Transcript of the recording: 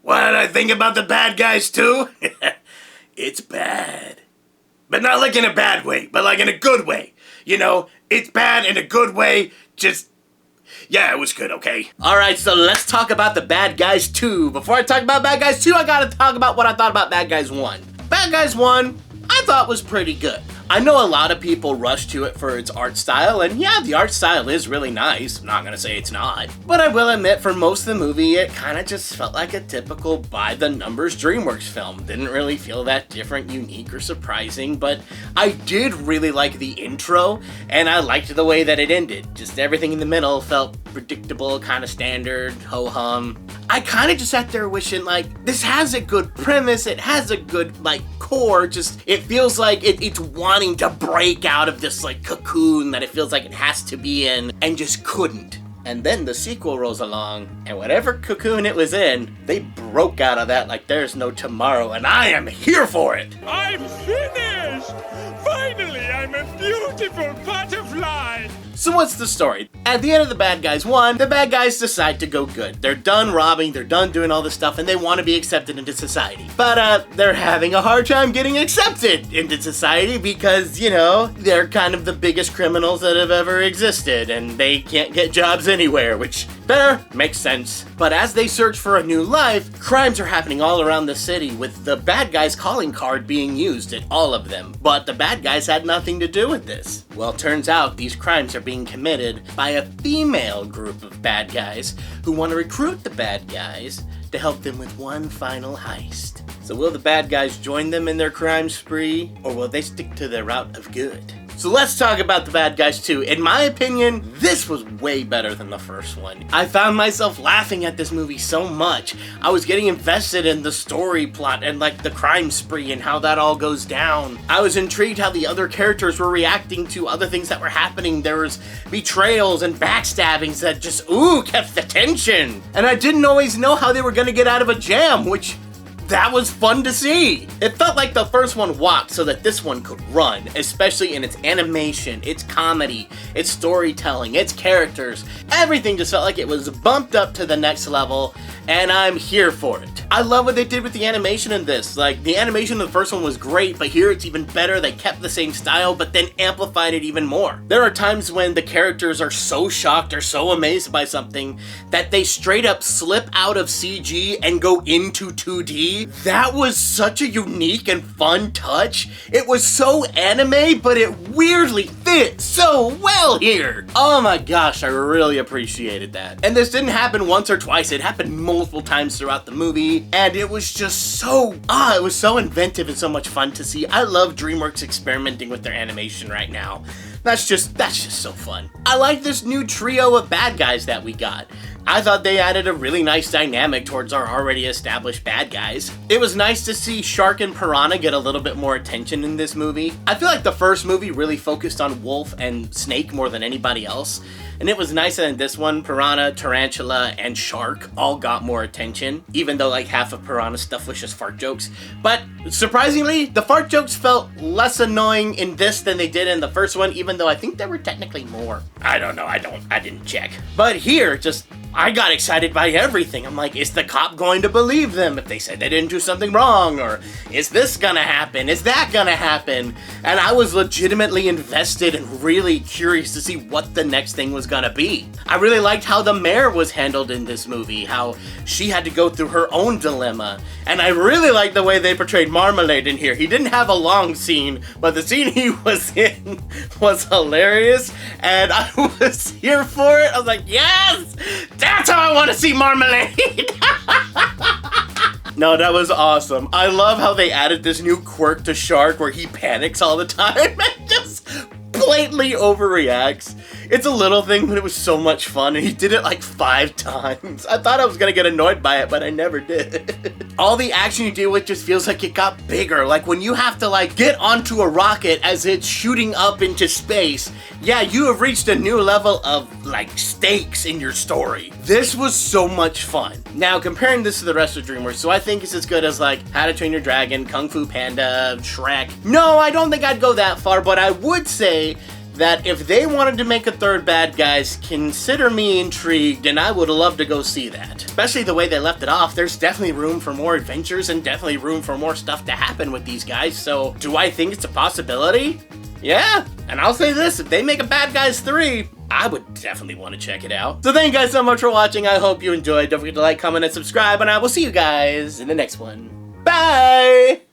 What did I think about the Bad Guys 2? It's bad. But not like in a bad way, but like in a good way. You know, it's bad in a good way, yeah, it was good, okay? Alright, so let's talk about the Bad Guys 2. Before I talk about Bad Guys 2, I gotta talk about what I thought about Bad Guys 1. Bad Guys 1, I thought was pretty good. I know a lot of people rush to it for its art style, and yeah, the art style is really nice. I'm not gonna say it's not. But I will admit, for most of the movie, it kinda just felt like a typical by-the-numbers Dreamworks film. Didn't really feel that different, unique, or surprising, but I did really like the intro, and I liked the way that it ended. Just everything in the middle felt predictable, kinda standard, ho-hum. I kinda just sat there wishing, like, this has a good premise, it has a good, like, core, just, it feels like it's wanting to break out of this like cocoon that it feels like it has to be in and just couldn't. And then the sequel rolls along, and whatever cocoon it was in, they broke out of that like there's no tomorrow, and I am here for it! I'm finished! Finally, I'm a beautiful butterfly! So what's the story? At the end of the Bad Guys 1, the bad guys decide to go good. They're done robbing, they're done doing all this stuff, and they want to be accepted into society. But they're having a hard time getting accepted into society because, you know, they're kind of the biggest criminals that have ever existed, and they can't get jobs anywhere, which, fair, makes sense. But as they search for a new life, crimes are happening all around the city, with the bad guys' calling card being used at all of them. But the bad guys had nothing to do with this. Well, turns out these crimes are being committed by a female group of bad guys who want to recruit the bad guys to help them with one final heist. So will the bad guys join them in their crime spree, or will they stick to their route of good? So let's talk about the Bad Guys 2. In my opinion, this was way better than the first one. I found myself laughing at this movie so much. I was getting invested in the story plot and like the crime spree and how that all goes down. I was intrigued how the other characters were reacting to other things that were happening. There was betrayals and backstabbings that just, kept the tension. And I didn't always know how they were gonna get out of a jam, which that was fun to see. It felt like the first one walked so that this one could run, especially in its animation, its comedy, its storytelling, its characters. Everything just felt like it was bumped up to the next level, and I'm here for it. I love what they did with the animation in this. Like, the animation in the first one was great, but here it's even better. They kept the same style, but then amplified it even more. There are times when the characters are so shocked or so amazed by something that they straight up slip out of CG and go into 2D. That was such a unique and fun touch. It was so anime, but it weirdly fit so well here. Oh my gosh, I really appreciated that. And this didn't happen once or twice, it happened multiple times throughout the movie, and it was just so, it was so inventive and so much fun to see. I love DreamWorks experimenting with their animation right now. That's just so fun. I like this new trio of bad guys that we got. I thought they added a really nice dynamic towards our already established bad guys. It was nice to see Shark and Piranha get a little bit more attention in this movie. I feel like the first movie really focused on Wolf and Snake more than anybody else. And it was nice that in this one, Piranha, Tarantula, and Shark all got more attention, even though like half of Piranha's stuff was just fart jokes. But surprisingly, the fart jokes felt less annoying in this than they did in the first one, even though I think there were technically more. I don't know, I didn't check. But here, I got excited by everything. I'm like, is the cop going to believe them if they said they didn't do something wrong? Or is this gonna happen? Is that gonna happen? And I was legitimately invested and really curious to see what the next thing was gonna be. I really liked how the mayor was handled in this movie, how she had to go through her own dilemma. And I really liked the way they portrayed Marmalade in here. He didn't have a long scene, but the scene he was in was hilarious, and I was here for it. I was like, yes! That's how I want to see Marmalade! No, that was awesome. I love how they added this new quirk to Shark where he panics all the time and just blatantly overreacts. It's a little thing, but it was so much fun, and he did it like 5 times. I thought I was gonna get annoyed by it, but I never did. All the action you deal with just feels like it got bigger. Like when you have to like get onto a rocket as it's shooting up into space, yeah, you have reached a new level of like stakes in your story. This was so much fun. Now, comparing this to the rest of DreamWorks, so I think it's as good as like How to Train Your Dragon, Kung Fu Panda, Shrek. No, I don't think I'd go that far, but I would say that if they wanted to make a third bad guys, consider me intrigued, and I would love to go see that. Especially the way they left it off, there's definitely room for more adventures and definitely room for more stuff to happen with these guys, so do I think it's a possibility? Yeah, and I'll say this, if they make a Bad Guys 3, I would definitely want to check it out. So thank you guys so much for watching, I hope you enjoyed. Don't forget to like, comment, and subscribe, and I will see you guys in the next one. Bye!